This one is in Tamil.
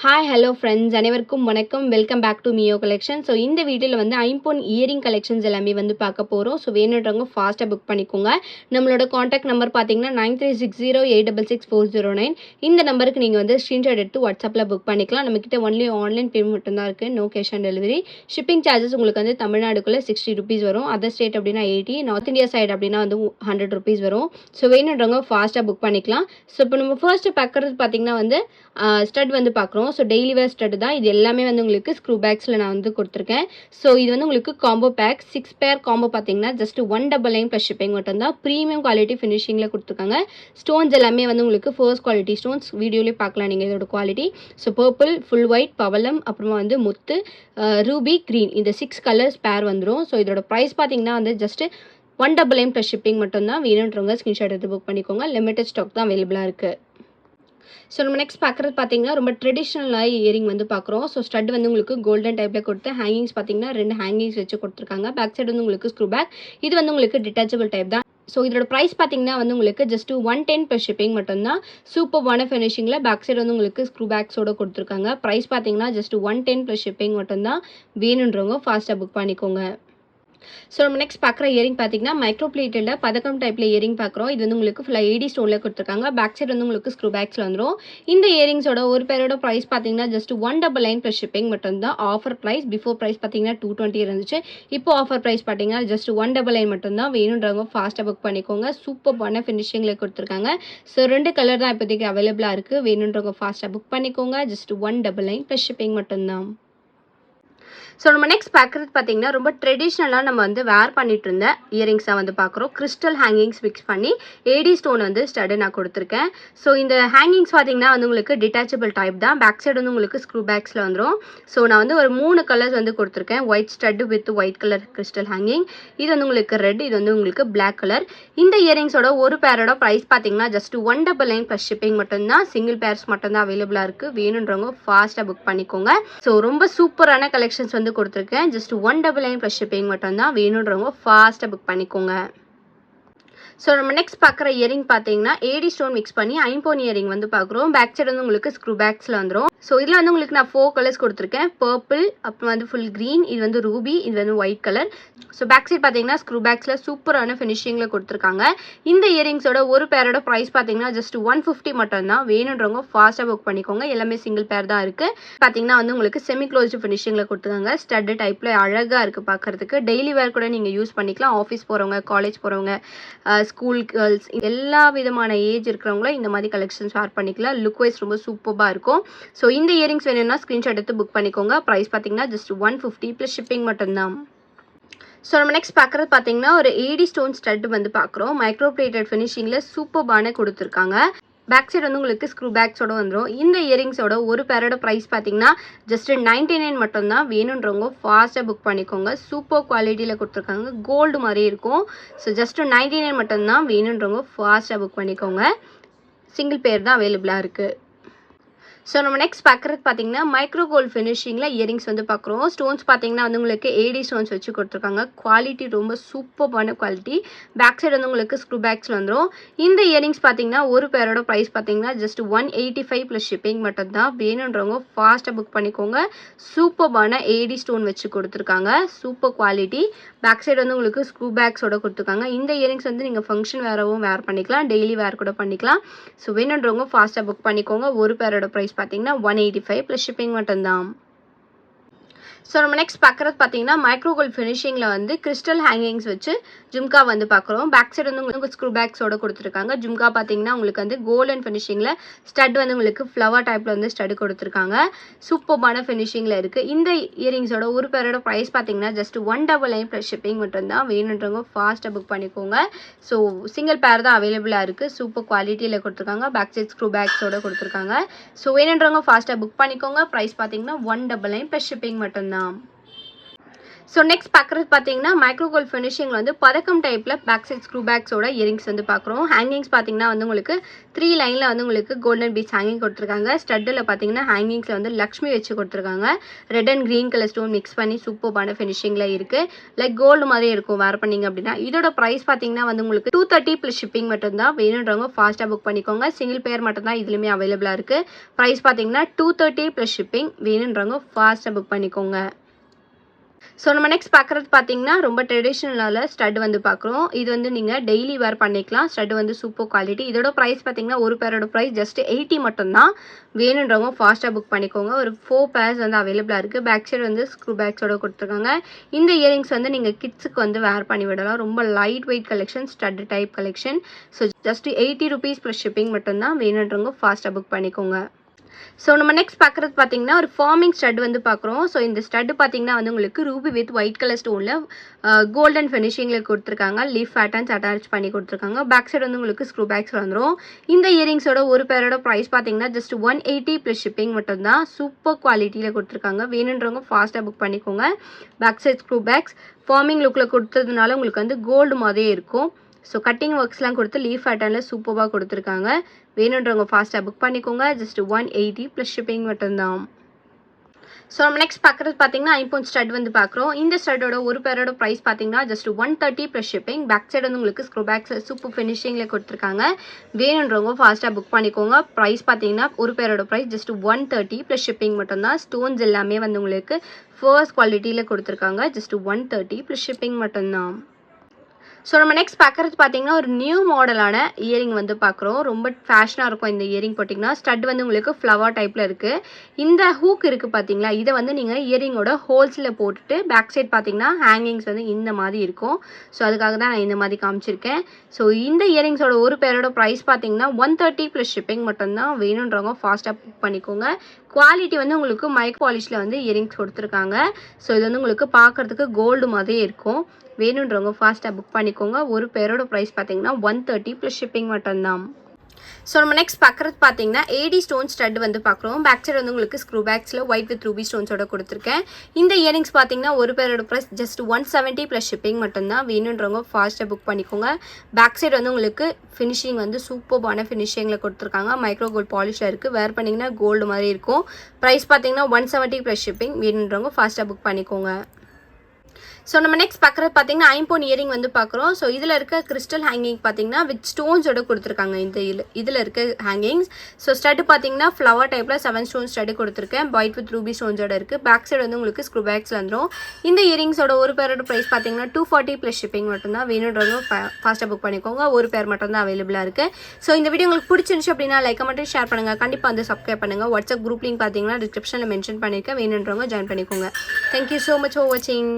ஹாய் ஹலோ ஃப்ரெண்ட்ஸ் அனைவருக்கும் வணக்கம். Welcome back to Mio collection. So இந்த வீடியோவில் வந்து ஐம்பொன் இயரிங் கலெக்ஷன்ஸ் எல்லாமே வந்து பார்க்க போகிறோம். ஸோ வேணுன்றவங்க ஃபாஸ்ட்டாக புக் பண்ணிக்கோங்க. நம்மளோட காண்டாக்ட் நம்பர் பார்த்தீங்கன்னா 9360866409. இந்த நம்பருக்கு நீங்கள் வந்து ஸ்க்ரீன்ஷாட் எடுத்து வாட்ஸ்அப்பில் புக் பண்ணிக்கலாம். நம்மக்கிட்ட ஒன்லி ஆன்லைன் பேமெண்ட் மட்டும்தான் இருக்குது, no cash on delivery. Shipping charges உங்களுக்கு வந்து தமிழ்நாடுக்குள்ளே 60 ருபீஸ் வரும். அதர் ஸ்டேட் அப்படின்னா 80, நார்த் இந்தியா சைடு அப்படின்னா வந்து 100 ருபீஸ் வரும். ஸோ வேணுன்றவங்க ஃபாஸ்ட்டாக புக் பண்ணிக்கலாம். ஸோ இப்போ நம்ம ஃபர்ஸ்ட்டு பார்க்குறது பார்த்தீங்கன்னா வந்து ஸ்டட் வந்து பார்க்குறோம். ஸோ டெய்லி வேர் ஸ்டட் தான் இது எல்லாமே வந்து உங்களுக்கு ஸ்க்ரூ பேக்ஸில் நான் வந்து கொடுத்துருக்கேன். ஸோ இது வந்து உங்களுக்கு காம்போ பேக் 6 பேர் காம்போ பார்த்தீங்கன்னா ஜஸ்ட் 199 ப்ளஸ் ஷிப்பிங் மட்டும்தான். ப்ரீமியம் குவாலிட்டி ஃபினிஷிங்கில் கொடுத்துருக்காங்க. ஸ்டோன்ஸ் எல்லாமே வந்து உங்களுக்கு ஃபர்ஸ்ட் குவாலிட்டி ஸ்டோன்ஸ், வீடியோலேயே பார்க்கலாம் நீங்கள் இதோட quality. So purple, full white, பவளம், அப்புறமா வந்து முத்து, ரூபி, க்ரீன், இந்த 6 கலர்ஸ் பேர் வந்துடும். ஸோ இதோட ப்ரைஸ் பார்த்தீங்கன்னா வந்து ஜஸ்ட் 199 ப்ளஸ் ஷிப்பிங் மட்டும்தான். வேணுன்றவங்க ஸ்க்ரீன்ஷாட் எடுத்து புக் பண்ணிக்கோங்க. லிமிடெட் ஸ்டாக் தான் அவைலபிளாக இருக்குது. ஸோ நம்ம நெக்ஸ்ட் பார்க்குறது பார்த்தீங்கன்னா ரொம்ப ட்ரெடிஷ்னலாக இயரிங் வந்து பார்க்குறோம். ஸோ ஸ்டட் வந்து உங்களுக்கு கோல்டன் டைப்பில் கொடுத்து ஹேங்கிங்ஸ் பார்த்தீங்கன்னா 2 ஹேங்கிங்ஸ் வச்சு கொடுத்துருக்காங்க. பேக் சைடு வந்து உங்களுக்கு ஸ்க்ரூ பேக். இது வந்து உங்களுக்கு டிட்டாச்சபிள் டைப் தான். ஸோ இதோட ப்ரைஸ் பார்த்தீங்கன்னா வந்து உங்களுக்கு ஜஸ்ட் 110 ப்ளஸ் ஷிப்பிங் மட்டும்தான். சூப்பர்பான ஃபினிஷிங்கில் பேக் சைடு வந்து உங்களுக்கு ஸ்க்ரூ பேக்ஸோட கொடுத்துருக்காங்க. ப்ரைஸ் பார்த்தீங்கன்னா ஜஸ்ட் 110 ப்ளஸ் ஷிப்பிங் மட்டும்தான். வேணுன்றவங்க ஃபாஸ்ட்டாக புக் பண்ணிக்கோங்க. ஸோ நம்ம நெக்ஸ்ட் பார்க்குற இயரிங் பார்த்தீங்கன்னா மைக்ரோ பிளேட்டடில் பதக்கம் டைப்பில் இயரிங் பார்க்குறோம். இது வந்து உங்களுக்கு ஃபுல்லாக ஏடி ஸ்டோனில் கொடுத்துருக்காங்க. பேக் சைடு வந்து உங்களுக்கு ஸ்க்ரூ பேக்ஸில் வந்துடும். இந்த இயரிங்ஸோட ஒரு பேரோட ப்ரைஸ் பார்த்தீங்கன்னா ஜஸ்ட் 199 ப்ளஸ் ஷிப்பிங் மட்டும்தான். ஆஃபர் ப்ரைஸ் பிஃபோர் ப்ரைஸ் பார்த்தீங்கன்னா 220 இருந்துச்சு. இப்போ ஆஃபர் ப்ரைஸ் பார்த்தீங்கன்னா ஜஸ்ட் 199 மட்டும்தான். வேணுன்றவங்க ஃபாஸ்ட்டாக புக் பண்ணிக்கோங்க. சூப்பர்பான ஃபினிஷிங்கில் கொடுத்துருக்காங்க. ஸோ 2 கலர் தான் இப்போதைக்கு அவைலபிளாக இருக்குது. வேணுன்றவங்க ஃபாஸ்ட்டாக புக் பண்ணிக்கோங்க. ஜஸ்ட் 199 ப்ளஸ் ஷிப்பிங் மட்டும்தான். ஸோ நம்ம நெக்ஸ்ட் பார்க்குறது பார்த்தீங்கன்னா ரொம்ப ட்ரெடிஷ்னலாக நம்ம வந்து வேர் பண்ணிட்டு இருந்த இயரிங்ஸாக வந்து பார்க்குறோம். கிறிஸ்டல் ஹேங்கிங்ஸ் மிக்ஸ் பண்ணி ஏடி ஸ்டோன் வந்து ஸ்டடு நான் கொடுத்துருக்கேன். ஸோ இந்த ஹேங்கிங்ஸ் பார்த்தீங்கன்னா வந்து உங்களுக்கு டிட்டாச்சபிள் டைப் தான். பேக் சைடு வந்து உங்களுக்கு ஸ்க்ரூ பேக்ஸில் வந்துடும். ஸோ நான் வந்து ஒரு 3 கலர்ஸ் வந்து கொடுத்துருக்கேன். White stud with white colour crystal hanging. இது வந்து உங்களுக்கு ரெட், இது வந்து உங்களுக்கு பிளாக் கலர். இந்த இயரிங்ஸோட ஒரு பேரோட ப்ரைஸ் பார்த்தீங்கன்னா ஜஸ்ட் 199 ப்ளஸ் ஷிப்பிங் மட்டும்தான். சிங்கிள் பேர்ஸ் மட்டும்தான் அவைலபிளாக இருக்குது. வேணுன்றவங்க ஃபாஸ்ட்டாக புக் பண்ணிக்கோங்க. ஸோ ரொம்ப சூப்பரான கலெக்ஷன்ஸ் வந்து கொடுத்துருக்கேன். ஜஸ்ட் 199 ப்ளஸ் ஷிப்பிங் மட்டும் தான். வேணுன்றவங்க ஃபாஸ்ட்டாக புக் பண்ணிக்கோங்க. ஸோ நம்ம நெக்ஸ்ட் பார்க்குற இயரிங் பார்த்தீங்கன்னா ஏடி ஸ்டோன் மிக்ஸ் பண்ணி ஐம்பொன் இயரிங் வந்து பார்க்குறோம். பேக் சைடு வந்து உங்களுக்கு ஸ்க்ரூ பேக்ஸில் வந்துடும். ஸோ இதில் வந்து உங்களுக்கு நான் 4 கலர்ஸ் கொடுத்துருக்கேன். பர்பிள், அப்புறம் வந்து ஃபுல் க்ரீன், இது வந்து ரூபி, இது வந்து white colour. So back side பார்த்தீங்கன்னா ஸ்க்ரூ பேக்ஸில் சூப்பரான ஃபினிஷிங்கில் கொடுத்துருக்காங்க. இந்த இயரிங்ஸோட ஒரு பேரோட ப்ரைஸ் பார்த்தீங்கன்னா ஜஸ்ட் 150 மட்டும்தான். வேணுன்றவங்க ஃபாஸ்ட்டாக புக் பண்ணிக்கோங்க. எல்லாமே சிங்கிள் பேர் தான் இருக்குது. பார்த்தீங்கன்னா வந்து உங்களுக்கு செமி க்ளோஸ்டு ஃபினிஷிங்கில் கொடுத்துருக்காங்க. ஸ்டட்டு டைப்பில் அழகாக இருக்குது பார்க்குறதுக்கு. டெய்லி வேர் கூட நீங்கள் யூஸ் பண்ணிக்கலாம். ஆஃபீஸ் போகிறவங்க, காலேஜ் போகிறவங்க, ஸ்கூல் கேர்ள்ஸ், எல்லா விதமான ஏஜ் இருக்கிறவங்களும் இந்த மாதிரி கலெக்ஷன்ஸ் வேர் பண்ணிக்கலாம். லுக் வைஸ் ரொம்ப சூப்பராக இருக்கும். ஸோ இந்த இயரிங்ஸ் வேணும்னா ஸ்க்ரீன்ஷாட் எடுத்து புக் பண்ணிக்கோங்க. ப்ரைஸ் பார்த்தீங்கன்னா ஜஸ்ட் 150 ப்ளஸ் ஷிப்பிங் மட்டும்தான். ஸோ நம்ம நெக்ஸ்ட் பார்க்குறது பார்த்தீங்கன்னா ஒரு ஏடி ஸ்டோன் ஸ்டட் வந்து பார்க்குறோம். மைக்ரோ பிளேட்டட் ஃபினிஷிங்கில் சூப்பர்பான கொடுத்துருக்காங்க. பேக் சைடு வந்து உங்களுக்கு ஸ்க்ரூ பேக்ஸோட வந்துடும். இந்த இயரிங்ஸோட ஒரு பேரோட ப்ரைஸ் பார்த்தீங்கன்னா ஜஸ்ட் 99 மட்டும்தான். வேணுன்றவங்க ஃபாஸ்ட்டாக புக் பண்ணிக்கோங்க. சூப்பர் குவாலிட்டியில் கொடுத்துருக்காங்க. கோல்டு மாதிரி இருக்கும். ஸோ ஜஸ்ட் 99 மட்டும்தான். வேணுன்றவங்க ஃபாஸ்ட்டாக புக் பண்ணிக்கோங்க. சிங்கிள் பேர் தான் அவைலபிளாக இருக்குது. ஸோ நம்ம நெக்ஸ்ட் பார்க்குறது பார்த்தீங்கன்னா மைக்ரோ கோல்டு ஃபினிஷிங்கில் இயரிங்ஸ் வந்து பார்க்குறோம். ஸ்டோன்ஸ் பார்த்தீங்கன்னா வந்து உங்களுக்கு ஏடி ஸ்டோன்ஸ் வச்சு கொடுத்துருக்காங்க. குவாலிட்டி ரொம்ப சூப்பர்பான குவாலிட்டி. பேக் சைடு வந்து உங்களுக்கு ஸ்க்ரூ பேக்ஸில் வந்துடும். இந்த இயரிங்ஸ் பார்த்தீங்கன்னா ஒரு பேரோட ப்ரைஸ் பார்த்தீங்கன்னா ஜஸ்ட் 185 ப்ளஸ் ஷிப்பிங் மட்டும்தான். வேணுன்றவங்க ஃபாஸ்ட்டாக புக் பண்ணிக்கோங்க. சூப்பர்பான ஏடி ஸ்டோன் வச்சு கொடுத்துருக்காங்க. Super quality. பேக் சைடு வந்து உங்களுக்கு ஸ்க்ரூ பேக்ஸோட கொடுத்துருக்காங்க. இந்த இயரிங்ஸ் வந்து நீங்கள் ஃபங்க்ஷன் வேறவும் வேர் பண்ணிக்கலாம், டெய்லி வேர் கூட பண்ணிக்கலாம். ஸோ வேணுன்றவங்க ஃபாஸ்ட்டாக புக் பண்ணிக்கோங்க. ஒரு பேரோட ப்ரைஸ் பார்த்தீங்கன்னா 185 ப்ளஸ் ஷிப்பிங் மட்டும்தான். ஸோ நம்ம நெக்ஸ்ட் பார்க்குறது பார்த்தீங்கன்னா மைக்ரோ கோல்ட் ஃபினிஷிங்கில் வந்து கிறிஸ்டல் ஹேங்கிங்ஸ் வச்சு ஜும்கா வந்து பார்க்குறோம். பேக் சைடு வந்து உங்களுக்கு ஸ்க்ரூ பேக்ஸோட கொடுத்துருக்காங்க. ஜும்கா பார்த்தீங்கன்னா உங்களுக்கு வந்து கோல்டன் ஃபினிஷிங்கில் ஸ்டட் வந்து உங்களுக்கு ஃப்ளவர் டைப்பில் வந்து ஸ்டட் கொடுத்துருக்காங்க. சூப்பர்பான ஃபினிஷிங்கில் இருக்குது. இந்த இயரிங்ஸோட ஒரு பேரோட ப்ரைஸ் பார்த்தீங்கன்னா ஜஸ்ட் 199 ப்ளஸ் ஷிப்பிங் மட்டும்தான். வேணுன்றவங்க ஃபாஸ்ட்டாக புக் பண்ணிக்கோங்க. ஸோ சிங்கிள் பேர் தான் அவைலபிளாக இருக்குது. சூப்பர் குவாலிட்டியில் கொடுத்துருக்காங்க. பேக் சைட் ஸ்க்ரூ பேக்ஸோட கொடுத்துருக்காங்க. ஸோ வேணுன்றவங்க ஃபாஸ்ட்டாக புக் பண்ணிக்கோங்க. ப்ரைஸ் பார்த்தீங்கன்னா 199 ப்ளஸ் ஷிப்பிங் மட்டும்தான். ஸோ நெக்ஸ்ட் பார்க்குறது பார்த்தீங்கன்னா மைக்ரோ கோல்ட் ஃபினிஷிங்கில் வந்து பதக்கம் டைப்பில் பேக் சைட் ஸ்க்ரூ பேக்ஸோட இயரிங்ஸ் வந்து பார்க்குறோம். ஹேங்கிங்ஸ் பார்த்தீங்கன்னா வந்து உங்களுக்கு 3 லைனில் வந்து உங்களுக்கு கோல்டன் பீட்ஸ் ஹேங்கிங் கொடுத்துருக்காங்க. ஸ்டட்டில் பார்த்தீங்கன்னா ஹேங்கிங்ஸில் வந்து லக்ஷ்மி வச்சு கொடுத்துருக்காங்க. Red and green colour stone mix பண்ணி சூப்பர்பான ஃபினிஷிங்கில் இருக்குது. லைக் கோல்டு மாதிரி இருக்கும் வேர் பண்ணிங்க அப்படின்னா. இதோட ப்ரைஸ் பார்த்தீங்கன்னா வந்து உங்களுக்கு 230 + ஷிப்பிங் மட்டும்தான். வேணுன்றவங்க ஃபாஸ்ட்டாக புக் பண்ணிக்கோங்க. சிங்கிள் பேர் மட்டும்தான் இதுலையுமே அவைலபிளாக இருக்குது. ப்ரைஸ் பார்த்தீங்கன்னா 230 + ஷிப்பிங். வேணுன்றவங்க ஃபாஸ்ட்டாக புக் பண்ணிக்கோங்க. ஸோ நம்ம நெக்ஸ்ட் பார்க்குறது பார்த்தீங்கன்னா ரொம்ப ட்ரெடிஷ்னலான ஸ்டட் வந்து பார்க்குறோம். இது வந்து நீங்கள் டெய்லி வேர் பண்ணிக்கலாம். ஸ்டட் வந்து சூப்பர் குவாலிட்டி. இதோட ப்ரைஸ் பார்த்தீங்கன்னா ஒரு பேரோட ப்ரைஸ் ஜஸ்ட் 80 மட்டும்தான். வேணுன்றவங்க ஃபாஸ்ட்டாக புக் பண்ணிக்கோங்க. ஒரு 4 பேர்ஸ் வந்து அவைலபிளாக இருக்குது. பேக் சைடு வந்து ஸ்க்ரூ பேக்ஸோட கொடுத்துருக்காங்க. இந்த இயரிங்ஸ் வந்து நீங்கள் கிட்ஸுக்கு வந்து வேர் பண்ணி விடலாம். ரொம்ப light weight collection, stud type collection. So just 80 rupees + shipping மட்டும்தான். வேணுன்றவங்க ஃபாஸ்ட்டாக புக் பண்ணிக்கோங்க. ஸோ நம்ம நெக்ஸ்ட் பார்க்குறது பார்த்தீங்கன்னா ஒரு ஃபார்மிங் ஸ்டட் வந்து பார்க்குறோம். ஸோ இந்த ஸ்டட் பார்த்தீங்கன்னா வந்து உங்களுக்கு ரூபி வித் ஒயிட் கலர் ஸ்டோனில் கோல்டன் ஃபினிஷிங்கில் கொடுத்துருக்காங்க. லீஃப் பேட்டர்ன்ஸ் அட்டாச் பண்ணி கொடுத்துருக்காங்க. பேக் சைடு வந்து உங்களுக்கு ஸ்க்ரூ பேக்ஸ் வந்துடும். இந்த இயரிங்ஸோட ஒரு பேரோட ப்ரைஸ் பார்த்தீங்கன்னா ஜஸ்ட் 180 + ஷிப்பிங் மட்டும்தான். சூப்பர் குவாலிட்டியில் கொடுத்துருக்காங்க. வேணுன்றவங்க ஃபாஸ்ட்டாக புக் பண்ணிக்கோங்க. பேக் சைட் ஸ்க்ரூ பேக்ஸ் ஃபார்மிங் லுக்கில் கொடுத்ததுனால உங்களுக்கு வந்து கோல்டு மாதிரியே இருக்கும். ஸோ கட்டிங் ஒர்க்ஸ்லாம் கொடுத்து லீஃப் பேட்டர்னில் சூப்பராக கொடுத்துருக்காங்க. வேணுன்றவங்க ஃபாஸ்ட்டாக புக் பண்ணிக்கோங்க. ஜஸ்ட் 180 + ஷிப்பிங் மட்டும்தான். ஸோ நம்ம நெக்ஸ்ட் பார்க்குறது பார்த்தீங்கன்னா ஐம்பொன் ஸ்டட் வந்து பார்க்குறோம். இந்த ஸ்டட்டோட ஒரு பேரோட ப்ரைஸ் பார்த்தீங்கன்னா ஜஸ்ட் 130 + ஷிப்பிங். பேக் சைடு வந்து உங்களுக்கு ஸ்க்ரூ பேக்ஸில் சூப்பர் ஃபினிஷிங்கில் கொடுத்துருக்காங்க. வேணுன்றவங்க ஃபாஸ்ட்டாக புக் பண்ணிக்கோங்க. ப்ரைஸ் பார்த்தீங்கன்னா ஒரு பேரோட ப்ரைஸ் ஜஸ்ட் 130 + ஷிப்பிங் மட்டும்தான். ஸ்டோன்ஸ் எல்லாமே வந்து உங்களுக்கு ஃபர்ஸ்ட் குவாலிட்டியில் கொடுத்துருக்காங்க. ஜஸ்ட் 130 + ஷிப்பிங் மட்டும்தான். ஸோ நம்ம நெக்ஸ்ட் பார்க்குறது பார்த்தீங்கன்னா ஒரு நியூ மாடலான இயரிங் வந்து பார்க்குறோம். ரொம்ப ஃபேஷனாக இருக்கும் இந்த இயரிங் போட்டிங்கன்னா. ஸ்டட் வந்து உங்களுக்கு ஃப்ளவர் டைப்பில் இருக்குது. இந்த ஹூக் இருக்குது பார்த்தீங்களா, இதை வந்து நீங்கள் இயரிங்கோட ஹோல்ஸில் போட்டுட்டு பேக் சைட் பார்த்தீங்கன்னா ஹேங்கிங்ஸ் வந்து இந்த மாதிரி இருக்கும். ஸோ அதுக்காக தான் நான் இந்த மாதிரி காமிச்சிருக்கேன். ஸோ இந்த இயரிங்ஸோட ஒரு பேரோட ப்ரைஸ் பார்த்தீங்கன்னா 130 + ஷிப்பிங் மட்டும்தான். வேணுன்றவங்க ஃபாஸ்ட்டாக புக் பண்ணிக்கோங்க. குவாலிட்டி வந்து உங்களுக்கு மைக் பாலிஷில் வந்து இயரிங்ஸ் கொடுத்துருக்காங்க. ஸோ இது வந்து உங்களுக்கு பார்க்குறதுக்கு கோல்டு மாதிரியே இருக்கும். வேணுன்றவங்க ஃபாஸ்ட்டாக புக் பண்ணிக்கோங்க. ஒரு பேரோட ப்ரைஸ் பார்த்தீங்கன்னா 130 + ஷிப்பிங் மட்டும்தான். ஸோ நம்ம நெக்ஸ்ட் பார்க்குறது பார்த்தீங்கன்னா ஏடி ஸ்டோன் ஸ்டட் வந்து பார்க்குறோம். பேக் சைடு வந்து உங்களுக்கு ஸ்க்ரூ பேக்ஸில் ஒயிட் வித் ரூபி ஸ்டோன்ஸோட கொடுத்துருக்கேன். இந்த இயரிங்ஸ் பார்த்தீங்கன்னா ஒரு பேரோட ப்ரைஸ் ஜஸ்ட் 170 + ஷிப்பிங் மட்டும்தான். வேணுன்றவங்க ஃபாஸ்ட்டாக புக் பண்ணிக்கோங்க. பேக் சைடு வந்து உங்களுக்கு ஃபினிஷிங் வந்து சூப்பர்பான ஃபினிஷிங்கில் கொடுத்துருக்காங்க. மைக்ரோ கோல்ட் பாலிஷில் இருக்குது. வேர் பண்ணிங்கன்னா கோல்டு மாதிரி இருக்கும். ப்ரைஸ் பார்த்தீங்கன்னா 170 + ஷிப்பிங். வேணுன்றவங்க ஃபாஸ்ட்டாக புக் பண்ணிக்கோங்க. ஸோ நம்ம நெக்ஸ்ட் பார்க்குறது பார்த்தீங்கன்னா ஐம்பொன் இயரிங் வந்து பார்க்குறோம். ஸோ இதில் இருக்க கிறிஸ்டல் ஹேங்கிங் பார்த்தீங்கன்னா வித் ஸ்டோன்ஸோட கொடுத்துருக்காங்க. இதில் இருக்க ஹேங்கிங்ஸ். ஸோ ஸ்டட் பார்த்தீங்கன்னா ஃப்ளவர் டைப்பில் 7 ஸ்டோன் ஸ்டட் கொடுத்துருக்கேன். ஒயிட் வித் ரூபி ஸ்டோன்ஸோட இருக்குது. பேக் சைடு வந்து உங்களுக்கு ஸ்க்ரூ பேக்ஸில் வந்துடும். இந்த இயரிங்ஸோட ஒரு பேரோட ப்ரைஸ் பார்த்தீங்கன்னா 240 + ஷிப்பிங் மட்டும்தான். வேணுன்றவங்க ஃபாஸ்ட்டாக புக் பண்ணிக்கோங்க. ஒரு பேர் மட்டும்தான் அவைலபிளாக இருக்குது. ஸோ இந்த வீடியோ உங்களுக்கு பிடிச்சிருந்துச்சு அப்படின்னா லைக் மட்டும் ஷேர் பண்ணுங்கள். கண்டிப்பாக வந்து சப்ஸ்கிரைப் பண்ணுங்கள். வாட்ஸ்அப் குரூப் லிங்க் பார்த்தீங்கன்னா டிஸ்கிரிப்ஷனில் மென்ஷன் பண்ணியிருக்கேன். வேணுன்றவங்க ஜாயின் பண்ணிக்கோங்க. தேங்க்யூ ஸோ மச் ஃபார் வாட்சிங்.